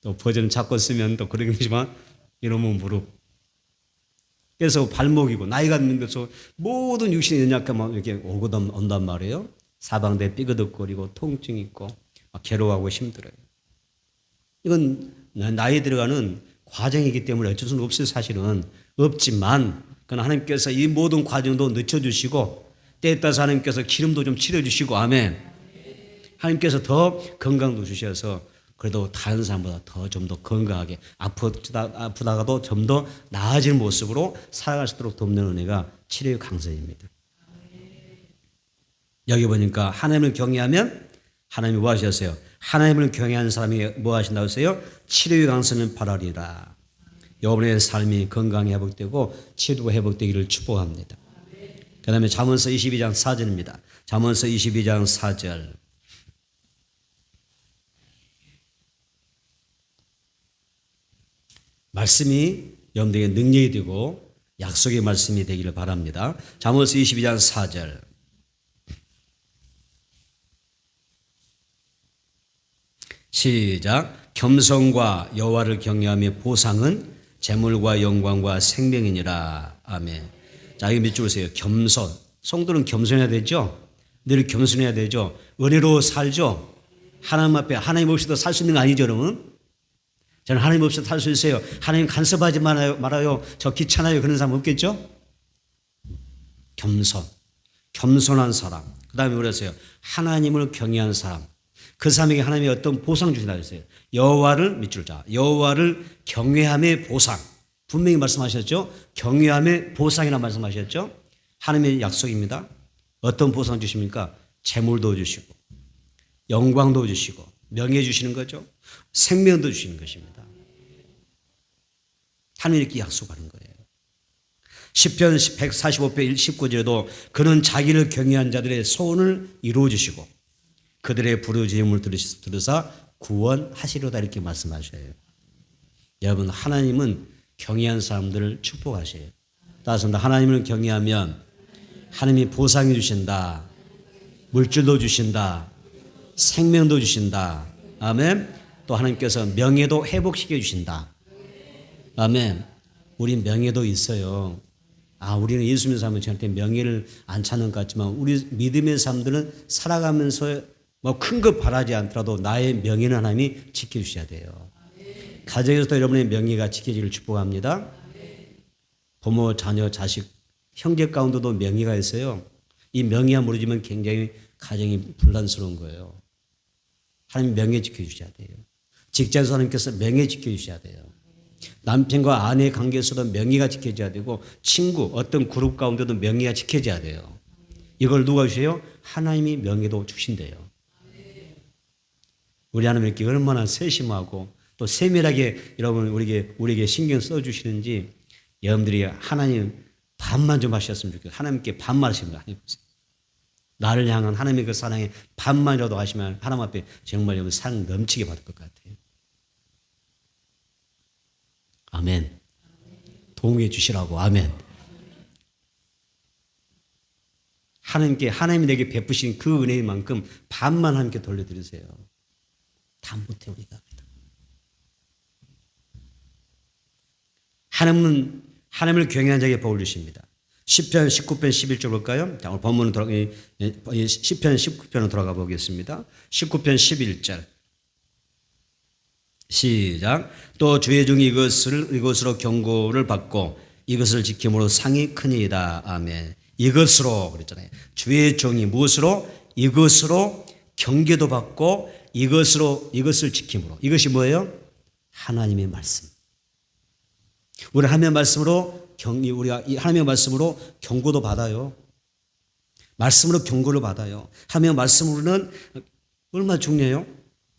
또 버전 자꾸 쓰면 또 그러겠지만 이놈의 무릎. 그래서 발목이고 나이가 들면서 모든 육신의 연약함 이렇게 온단 말이에요. 사방대 삐그덕거리고 통증 있고 괴로워하고 힘들어요. 이건 나이 들어가는 과정이기 때문에 어쩔 수는 없어요. 사실은 없지만 그러나 하나님께서 이 모든 과정도 늦춰주시고 때에 따라서 하나님께서 기름도 좀 칠해주시고 아멘. 하나님께서 더 건강도 주셔서 그래도 다른 사람보다 더 좀 더 건강하게 아프다가도 좀 더 나아질 모습으로 살아갈 수 있도록 돕는 은혜가 치료의 강선입니다. 여기 보니까 하나님을 경외하면 하나님이 뭐 하셨어요? 하나님을 경외하는 사람이 뭐 하신다고 했어요? 치료의 강선을 바라리라. 여러분의 삶이 건강히 회복되고 치료가 회복되기를 축복합니다. 그 다음에 잠언서 22장 4절입니다. 잠언서 22장 4절. 말씀이 여러분들에게 능력이 되고 약속의 말씀이 되기를 바랍니다. 잠언서 22장 4절. 시작. 겸손과 여호와를 경외하며 보상은 재물과 영광과 생명이니라. 아멘. 자, 여기 밑줄 보세요. 겸손. 성도는 겸손해야 되죠. 늘 겸손해야 되죠. 은혜로 살죠. 하나님 앞에 하나님 없이도 살 수 있는 거 아니죠, 여러분? 저는 하나님 없이도 살 수 있어요. 하나님 간섭하지 말아요. 저 귀찮아요. 그런 사람 없겠죠? 겸손. 겸손한 사람. 그 다음에 그랬어요. 하나님을 경외하는 사람. 그 사람에게 하나님이 어떤 보상 주신다고 했어요. 여호와를 밑줄 자. 여호와를 경외함의 보상. 분명히 말씀하셨죠. 경외함의 보상이라고 말씀하셨죠. 하나님의 약속입니다. 어떤 보상 주십니까? 재물도 주시고 영광도 주시고 명예 주시는 거죠. 생명도 주시는 것입니다. 하나님이 이렇게 약속하는 거예요. 시편 145편 19절에도 그는 자기를 경외한 자들의 소원을 이루어 주시고 그들의 부르짖음을 들으사 구원하시려다 이렇게 말씀하셔요. 여러분 하나님은 경외한 사람들을 축복하셔요. 따라서 하나님을 경외하면 하나님이 보상해 주신다. 물질도 주신다. 생명도 주신다. 아멘. 또 하나님께서 명예도 회복시켜 주신다. 아멘. 우리 명예도 있어요. 우리는 예수 믿는 사람은 저한테 명예를 안 찾는 것 같지만 우리 믿음의 사람들은 살아가면서 뭐 큰 것 바라지 않더라도 나의 명예는 하나님이 지켜주셔야 돼요. 가정에서도 여러분의 명예가 지켜지기를 축복합니다. 부모, 자녀, 자식, 형제 가운데도 명예가 있어요. 이 명예가 무너지면 굉장히 가정이 분란스러운 거예요. 하나님 명예 지켜주셔야 돼요. 직장에서 하나님께서 명예 지켜주셔야 돼요. 남편과 아내의 관계에서도 명예가 지켜져야 되고 친구, 어떤 그룹 가운데도 명예가 지켜져야 돼요. 이걸 누가 주세요? 하나님이 명예도 주신대요. 우리 하나님 이렇게 얼마나 세심하고 또 세밀하게 여러분 우리에게 신경 써주시는지 여러분들이 하나님 반만 좀 하셨으면 좋겠어요. 하나님께 반만 하시면 하나님 보세요. 나를 향한 하나님의 그 사랑에 반만이라도 하시면 하나님 앞에 정말 여러분 사랑 넘치게 받을 것 같아요. 아멘. 도움해 주시라고. 아멘. 하나님이 내게 베푸신 그 은혜인 만큼 반만 하나님께 돌려드리세요. 다 못해 우리가. 하나님을 경외한 자에게 복을 주십니다. 시편 19편 11절 볼까요? 자, 오늘 본문은 시편 19편으로 돌아가 보겠습니다. 19편 11절. 시작. 또 주의 종이 이것으로 경고를 받고 이것을 지킴으로 상이 크니이다. 아멘. 이것으로 그랬잖아요. 주의 종이 무엇으로? 이것으로 경계도 받고 이것을 지킴으로. 이것이 뭐예요? 하나님의 말씀. 우리 하나님의 말씀으로 우리가 하나님의 말씀으로 경고도 받아요. 말씀으로 경고를 받아요. 하나님의 말씀으로는 얼마나 중요해요?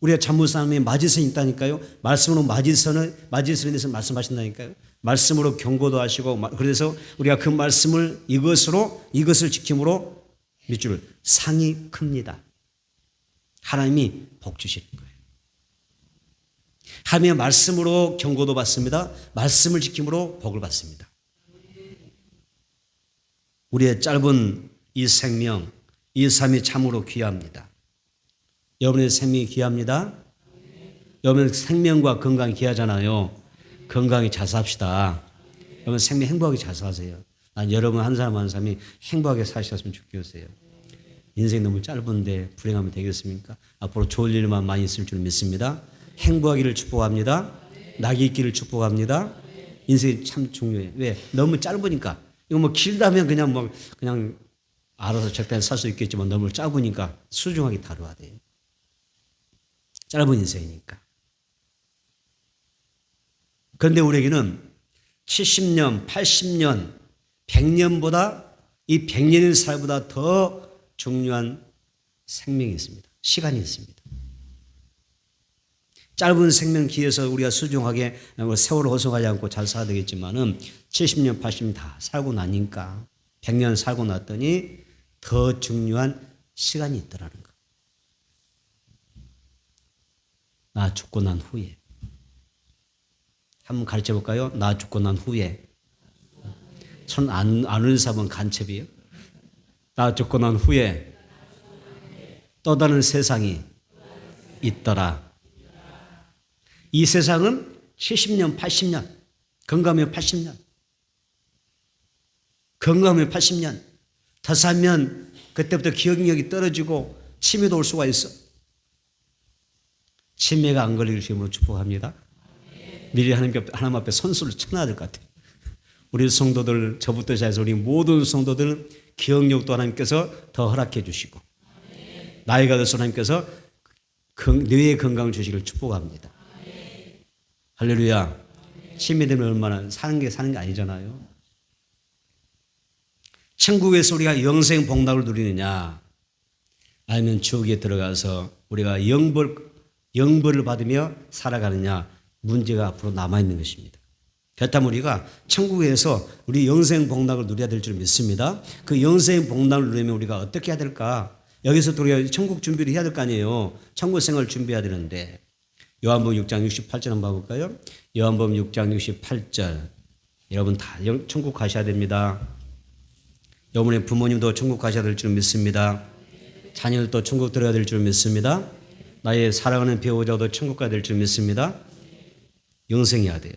우리가 잠못사람의 마지선이 있다니까요. 말씀으로 마지선에 대해서 말씀하신다니까요. 말씀으로 경고도 하시고 그래서 우리가 그 말씀을 이것을 지킴으로 밑줄 상이 큽니다. 하나님이 복 주시는 거예요. 하나님의 말씀으로 경고도 받습니다. 말씀을 지킴으로 복을 받습니다. 우리의 짧은 이 생명, 이 삶이 참으로 귀합니다. 여러분의 생명이 귀합니다. 여러분 생명과 건강이 귀하잖아요. 건강히 잘 삽시다. 여러분 생명 행복하게 잘 사세요. 난 여러분 한 사람 한 사람이 행복하게 사셨으면 좋겠어요. 인생 너무 짧은데 불행하면 되겠습니까? 앞으로 좋은 일만 많이 있을 줄 믿습니다. 행복하기를 축복합니다. 낙이 있기를 축복합니다. 인생이 참 중요해. 왜? 너무 짧으니까. 이거 뭐 길다면 그냥 알아서 적당히 살 수 있겠지만 너무 짧으니까 소중하게 다뤄야 돼요. 짧은 인생이니까. 그런데 우리에게는 70년, 80년, 100년보다 이 100년의 삶보다 더 중요한 생명이 있습니다. 시간이 있습니다. 짧은 생명 기에서 우리가 소중하게 세월을 허송하지 않고 잘 살아야 되겠지만은 70년, 80년 다 살고 나니까 100년 살고 났더니 더 중요한 시간이 있더라는 거. 나 죽고 난 후에. 한번 가르쳐 볼까요? 나 죽고 난 후에. 손 안 아는 사람은 간첩이에요. 나 죽고 난 후에 또 다른 세상이 있더라. 이 세상은 70년, 80년, 건강하면 80년. 건강하면 80년. 더 살면 그때부터 기억력이 떨어지고 치매도 올 수가 있어. 치매가 안 걸릴 힘으로 축복합니다. 미리 하나님 앞에 선수를 쳐놔야 될 것 같아요. 우리 성도들, 저부터 시작해서 우리 모든 성도들 기억력도 하나님께서 더 허락해 주시고 나이가 들어서 하나님께서 뇌의 건강을 주시기를 축복합니다. 할렐루야. 치매되면 얼마나 사는 게 아니잖아요. 천국에서 우리가 영생 복락을 누리느냐 아니면 지옥에 들어가서 우리가 영벌을 받으며 살아가느냐 문제가 앞으로 남아있는 것입니다. 그렇다면 우리가 천국에서 우리 영생 복락을 누려야 될 줄 믿습니다. 그 영생 복락을 누리면 우리가 어떻게 해야 될까? 여기서 또 우리가 천국 준비를 해야 될 거 아니에요. 천국 생활을 준비해야 되는데 요한복음 6장 68절 한번 봐볼까요? 요한복음 6장 68절. 여러분 다 천국 가셔야 됩니다. 여러분의 부모님도 천국 가셔야 될 줄 믿습니다. 자녀들도 천국 들어야 될 줄 믿습니다. 나의 사랑하는 배우자도 천국 가야 될 줄 믿습니다. 영생해야 돼요.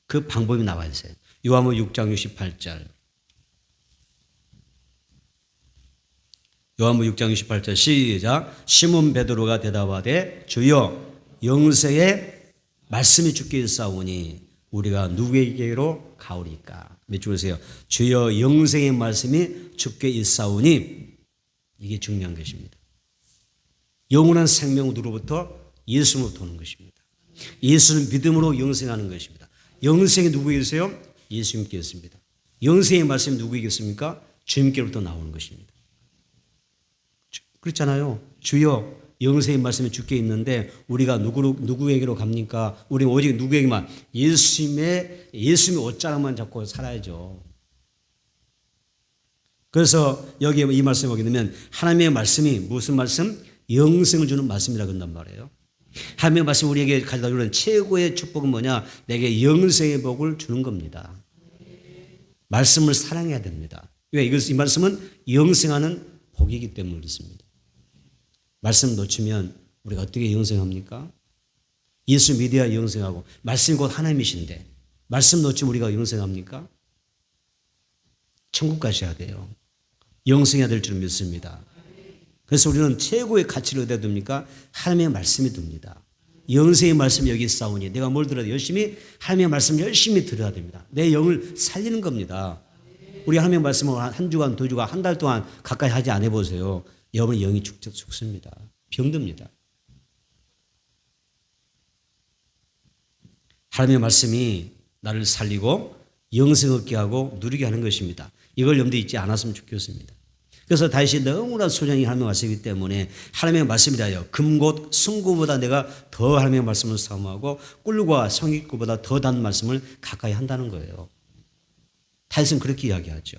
그 방법이 나와 있어요. 요한복음 6장 68절. 요한복음 6장 68절 시작. 시몬 베드로가 대답하되 주여 영생의 말씀이 주께 있사오니 우리가 누구에게로 가오리까? 몇 줄 보세요. 주여 영생의 말씀이 주께 있사오니 이게 중요한 것입니다. 영원한 생명으로부터 예수로부터 오는 것입니다. 예수는 믿음으로 영생하는 것입니다. 영생이 누구에게 있어요? 예수님께 있습니다. 영생의 말씀이 누구에게 있습니까? 주님께로부터 나오는 것입니다. 그렇잖아요. 주여 영생의 말씀이 주께 있는데 우리가 누구에게로 갑니까? 우리는 오직 누구에게만 예수님의 옷자락만 잡고 살아야죠. 그래서 여기에 이 말씀을 보게 되면 하나님의 말씀이 무슨 말씀? 영생을 주는 말씀이라고 한단 말이에요. 하나님의 말씀이 우리에게 가져다 주는 최고의 축복은 뭐냐? 내게 영생의 복을 주는 겁니다. 말씀을 사랑해야 됩니다. 왜? 이 말씀은 영생하는 복이기 때문에 그렇습니다. 말씀 놓치면 우리가 어떻게 영생합니까? 예수 믿어야 영생하고 말씀이 곧 하나님이신데 말씀 놓치면 우리가 영생합니까? 천국 가셔야 돼요. 영생해야 될 줄 믿습니다. 그래서 우리는 최고의 가치를 어디다 둡니까? 하나님의 말씀이 둡니다. 영생의 말씀이 여기 있사오니 내가 뭘 들어야 돼? 열심히 하나님의 말씀 열심히 들어야 됩니다. 내 영을 살리는 겁니다. 우리 하나님의 말씀을 한 주간, 두 주간, 한 달 동안 가까이 하지 않아 보세요. 여러분의 영이 죽습니다. 병듭니다. 하나님의 말씀이 나를 살리고 영생 얻게 하고 누리게 하는 것입니다. 이걸 염두에 잊지 않았으면 좋겠습니다. 그래서 다윗이 너무나 소중히 하나님의 말씀이기 때문에 하나님의 말씀이라요. 금곧 승구보다 내가 더 하나님의 말씀을 사모하고 꿀과 성익구보다 더 단 말씀을 가까이 한다는 거예요. 다윗은 그렇게 이야기하죠.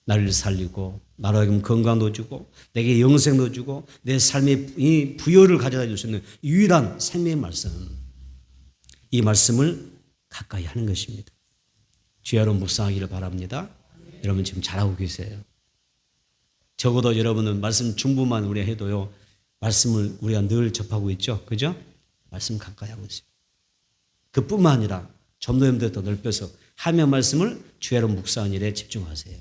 나를 살리고 나로 하여금 건강도 주고 내게 영생도 주고 내 삶의 이 부여를 가져다 줄 수 있는 유일한 생명의 말씀. 이 말씀을 가까이 하는 것입니다. 주여 여러분 묵상하기를 바랍니다. 여러분 지금 잘하고 계세요. 적어도 여러분은 말씀 중부만 우리가 해도요. 말씀을 우리가 늘 접하고 있죠. 그죠? 말씀 가까이 하고 있어요. 그뿐만 아니라 좀 더 염두에 더 넓혀서 하나님의 말씀을 주여 여러분 묵상하는 일에 집중하세요.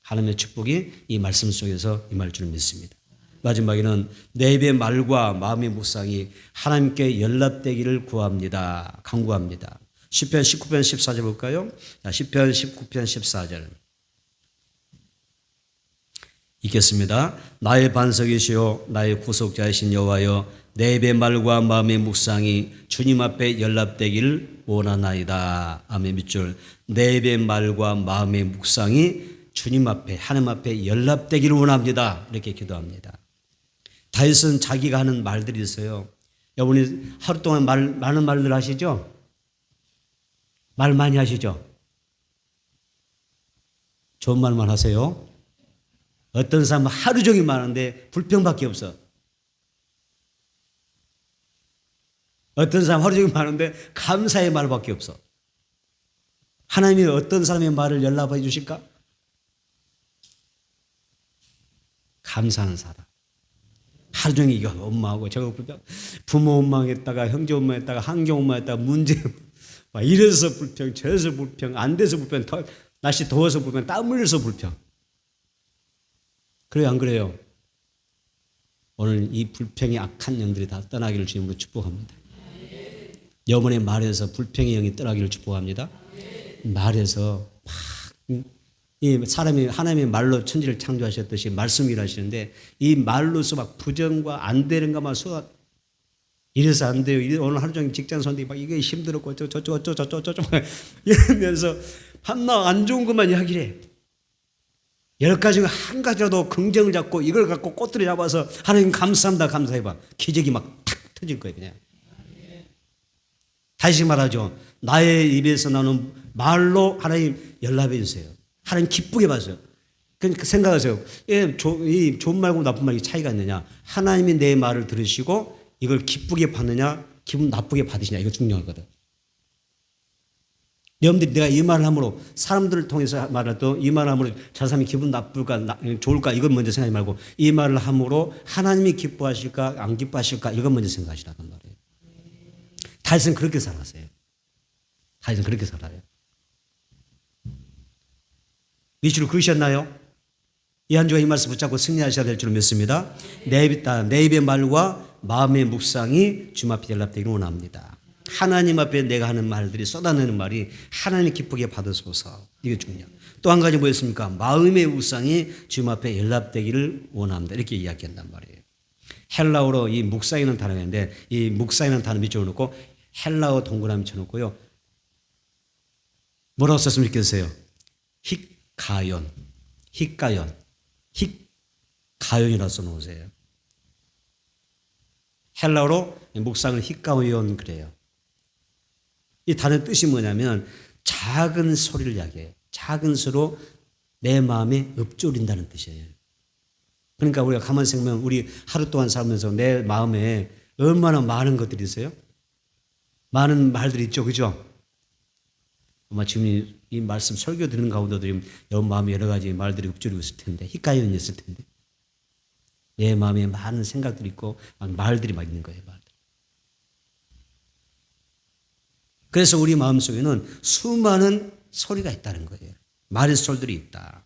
하나님의 축복이 이 말씀 속에서 임할 줄 믿습니다. 마지막에는 내 입의 말과 마음의 묵상이 하나님께 연락되기를 구합니다. 간구합니다. 시편 19편 14절 볼까요? 자, 시편 19편 14절 읽겠습니다. 나의 반석이시요 나의 구속자이신 여호와여, 내 입의 말과 마음의 묵상이 주님 앞에 연락되기를 원하나이다. 아멘. 밑줄. 내 입의 말과 마음의 묵상이 주님 앞에, 하나님 앞에 연락되기를 원합니다. 이렇게 기도합니다. 다윗은 자기가 하는 말들이 있어요. 여러분이 하루 동안 많은 말들 하시죠? 말 많이 하시죠? 좋은 말만 하세요. 어떤 사람은 하루 종일 말하는데 불평밖에 없어. 어떤 사람 하루 종일 말하는데 감사의 말밖에 없어. 하나님이 어떤 사람의 말을 연락해 주실까? 감사하는 사람. 하루 종일 이거 원망하고 저거 불평, 부모 원망했다가 형제 원망했다가 환경 원망했다가 문제 막 이래서 불평, 저래서 불평, 안 돼서 불평, 날씨 더워서 불평, 땀 흘려서 불평. 그래요, 안 그래요? 오늘 이 불평의 악한 영들이 다 떠나기를 주님으로 축복합니다. 여러분의 말에서 불평의 영이 떠나기를 축복합니다. 말에서 막 이 사람이 하나님의 말로 천지를 창조하셨듯이 말씀을 하시는데 이 말로서 막 부정과 안 되는 것만 쏟아. 이래서 안 돼요. 오늘 하루 종일 직장 선생님이 막 이게 힘들었고 저쩌고 이러면서 한나 안 좋은 것만 이야기를 해. 10가지 중 한 가지라도 긍정을 잡고 이걸 갖고 꼬투리 잡아서 하나님 감사합니다 감사해봐. 기적이 막 탁 터질 거예요 그냥. 다시 말하죠. 나의 입에서 나오는 말로 하나님 연락해 주세요. 하나님 기쁘게 봐주세요. 그러니까 생각하세요. 이 좋은 말과 나쁜 말이 차이가 있느냐. 하나님이 내 말을 들으시고 이걸 기쁘게 받느냐 기분 나쁘게 받으시냐. 이거 중요하거든. 여러분들이 내가 이 말을 함으로 사람들을 통해서 말할 때 이 말을 함으로 저 사람이 기분 나쁠까 좋을까 이건 먼저 생각하지 말고 이 말을 함으로 하나님이 기뻐하실까 안 기뻐하실까 이건 먼저 생각하시라는 말이에요. 다윗은 그렇게 살았어요. 다윗은 그렇게 살아요. 밑으로 그으셨나요? 이 한 주가 이 말씀 붙잡고 승리하셔야 될 줄 믿습니다. 내 입의 말과 마음의 묵상이 주님 앞에 연락되기를 원합니다. 하나님 앞에 내가 하는 말들이 쏟아내는 말이 하나님 기쁘게 받으소서. 이게 중요해요. 또 한 가지 뭐였습니까? 마음의 묵상이 주님 앞에 연락되기를 원합니다. 이렇게 이야기한단 말이에요. 헬라어로 이 묵상이라는 단어가 있는데 이 묵상이라는 단어 밑줄을 놓고 헬라어 동그라미 쳐놓고요. 뭐라고 썼으면 좋겠어요? 힛가연, 힛가연이라고 써놓으세요. 헬라어로 묵상을 힛가연 그래요. 이 단어의 뜻이 뭐냐면 작은 소리를 이야기해요. 작은 소리로 내 마음에 읊조린다는 뜻이에요. 그러니까 우리가 가만히 생각하면 우리 하루 동안 살면서 내 마음에 얼마나 많은 것들이 있어요? 많은 말들이 있죠. 그죠? 아마 지금 이 말씀 설교 드리는 가운데도 여러분 마음에 여러 가지 말들이 읊조리고 있을 텐데 힛가연이 있을 텐데 내 마음에 많은 생각들이 있고 말들이 막 있는 거예요. 말들. 그래서 우리 마음속에는 수많은 소리가 있다는 거예요. 말의 소리들이 있다.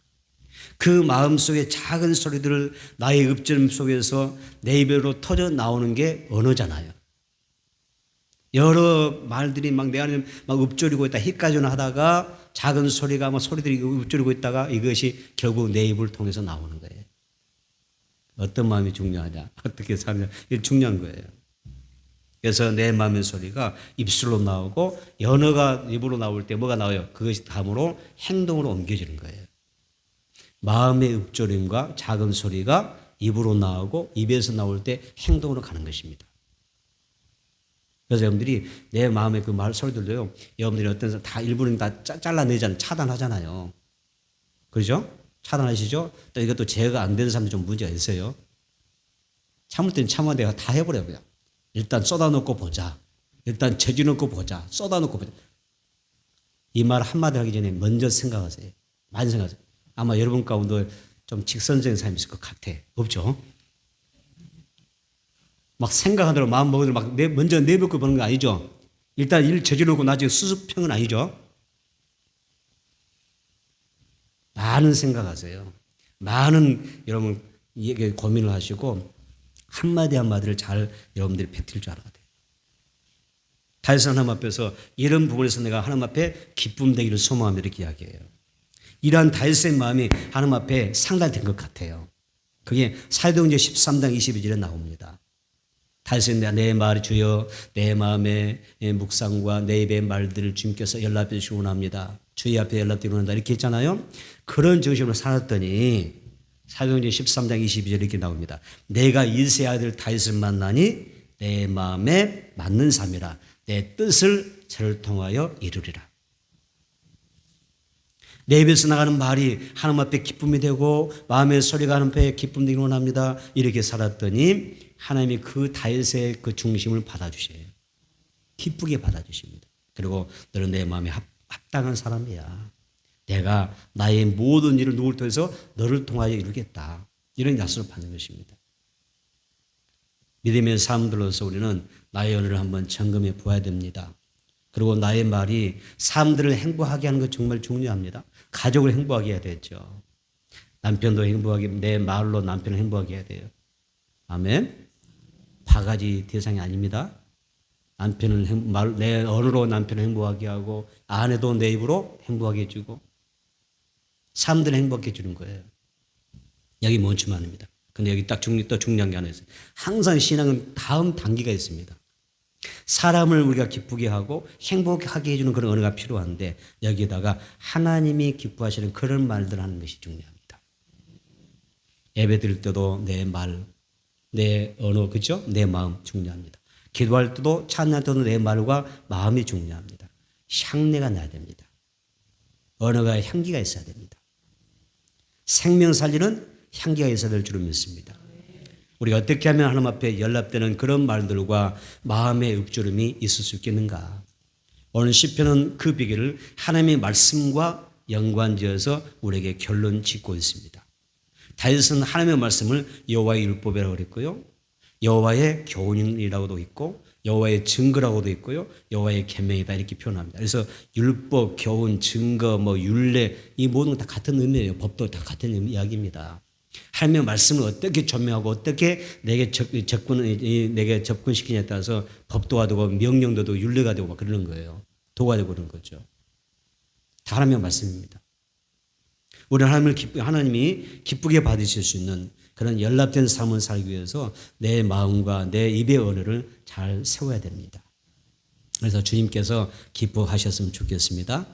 그 마음속에 작은 소리들을 나의 읊조림 속에서 내 입으로 터져 나오는 게 언어잖아요. 여러 말들이 막 내 안에 막 읊조리고 있다. 힛가연을 하다가 작은 소리가 막 소리들이 읊조리고 있다가 이것이 결국 내 입을 통해서 나오는 거예요. 어떤 마음이 중요하냐, 어떻게 사느냐, 이게 중요한 거예요. 그래서 내 마음의 소리가 입술로 나오고 연어가 입으로 나올 때 뭐가 나와요? 그것이 다음으로 행동으로 옮겨지는 거예요. 마음의 읊조림과 작은 소리가 입으로 나오고 입에서 나올 때 행동으로 가는 것입니다. 그래서 여러분들이 내 마음의 그 말 소리들도요, 여러분들이 어떤 사람 다 일부러 다 잘라내잖아요. 차단하잖아요. 그렇죠? 차단하시죠? 또 이것도 제어가 안 되는 사람들 좀 문제가 있어요. 참을 때는 참아 내가 다 해버려요. 그냥. 일단 쏟아놓고 보자. 일단 저지놓고 보자. 쏟아놓고 보자. 이 말 한마디 하기 전에 먼저 생각하세요. 많이 생각하세요. 아마 여러분 가운데 좀 직선적인 사람이 있을 것 같아. 없죠? 막 생각하느라 마음 먹으러 막 먼저 내뱉고 보는 거 아니죠? 일단 일 저지르고 나중에 수습평은 아니죠? 많은 생각하세요. 많은 여러분 고민을 하시고 한마디 한마디를 잘 여러분들이 뱉을 줄 알아야 돼요. 다윗은 하나님 앞에서 이런 부분에서 내가 하나님 앞에 기쁨 되기를 소망하며 이렇게 이야기해요. 이러한 다윗의 마음이 하나님 앞에 상달된 것 같아요. 그게 사도행전 13장 22절에 나옵니다. 다윗은 내 말이 주여 내 마음의 묵상과 내 입의 말들을 주님께서 연락해 주시기 원합니다. 주의 앞에 연락드리기 원한다 이렇게 했잖아요. 그런 정신으로 살았더니 사도행전 13장 22절에 이렇게 나옵니다. 내가 이새의 아들 다윗을 만나니 내 마음에 맞는 삶이라 내 뜻을 저를 통하여 이루리라. 내 입에서 나가는 말이 하나님 앞에 기쁨이 되고 마음의 소리가 하나님 앞에 기쁨 되기를 원합니다. 이렇게 살았더니 하나님이 그 다윗의 그 중심을 받아주셔요. 기쁘게 받아주십니다. 그리고 너는 내 마음에 합당한 사람이야. 내가 나의 모든 일을 누구를 통해서 너를 통하여 이루겠다. 이런 약속을 받는 것입니다. 믿음의 사람들로서 우리는 나의 언어를 한번 점검해 보아야 됩니다. 그리고 나의 말이 사람들을 행복하게 하는 것 정말 중요합니다. 가족을 행복하게 해야 되죠. 남편도 행복하게, 내 말로 남편을 행복하게 해야 돼요. 아멘. 바가지 대상이 아닙니다. 남편을 내 언어로 남편을 행복하게 하고 아내도 내 입으로 행복하게 해주고 사람들을 행복하게 해주는 거예요. 여기 멈추면 안 됩니다. 근데 여기 또 중요한 게 하나 있어요. 항상 신앙은 다음 단계가 있습니다. 사람을 우리가 기쁘게 하고 행복하게 해주는 그런 언어가 필요한데 여기에다가 하나님이 기뻐하시는 그런 말들 하는 것이 중요합니다. 예배 드릴 때도 내 말, 내 언어, 그죠? 내 마음 중요합니다. 기도할 때도 찬양할 때도 내 말과 마음이 중요합니다. 향내가 나야 됩니다. 언어가 향기가 있어야 됩니다. 생명 살리는 향기가 있어야 될 줄을 믿습니다. 우리가 어떻게 하면 하나님 앞에 연락되는 그런 말들과 마음의 읊조름이 있을 수 있겠는가? 오늘 시편은 그 비결을 하나님의 말씀과 연관지어서 우리에게 결론 짓고 있습니다. 다윗은 하나님의 말씀을 여호와의 율법이라고 그랬고요. 여호와의 교훈이라고도 있고 여호와의 증거라고도 있고요. 여호와의 계명이다 이렇게 표현합니다. 그래서 율법, 교훈, 증거, 율례 이 모든 건 다 같은 의미예요. 법도 다 같은 이야기입니다. 하나님의 말씀을 어떻게 조명하고 어떻게 내게 접근시키냐에 따라서 법도가 되고 명령도 되고 율례가 되고 막 그러는 거예요. 도가 되고 그런 거죠. 다 하나님의 말씀입니다. 우리는 하나님이 기쁘게 받으실 수 있는 그런 연락된 삶을 살기 위해서 내 마음과 내 입의 언어를 잘 세워야 됩니다. 그래서 주님께서 기뻐하셨으면 좋겠습니다.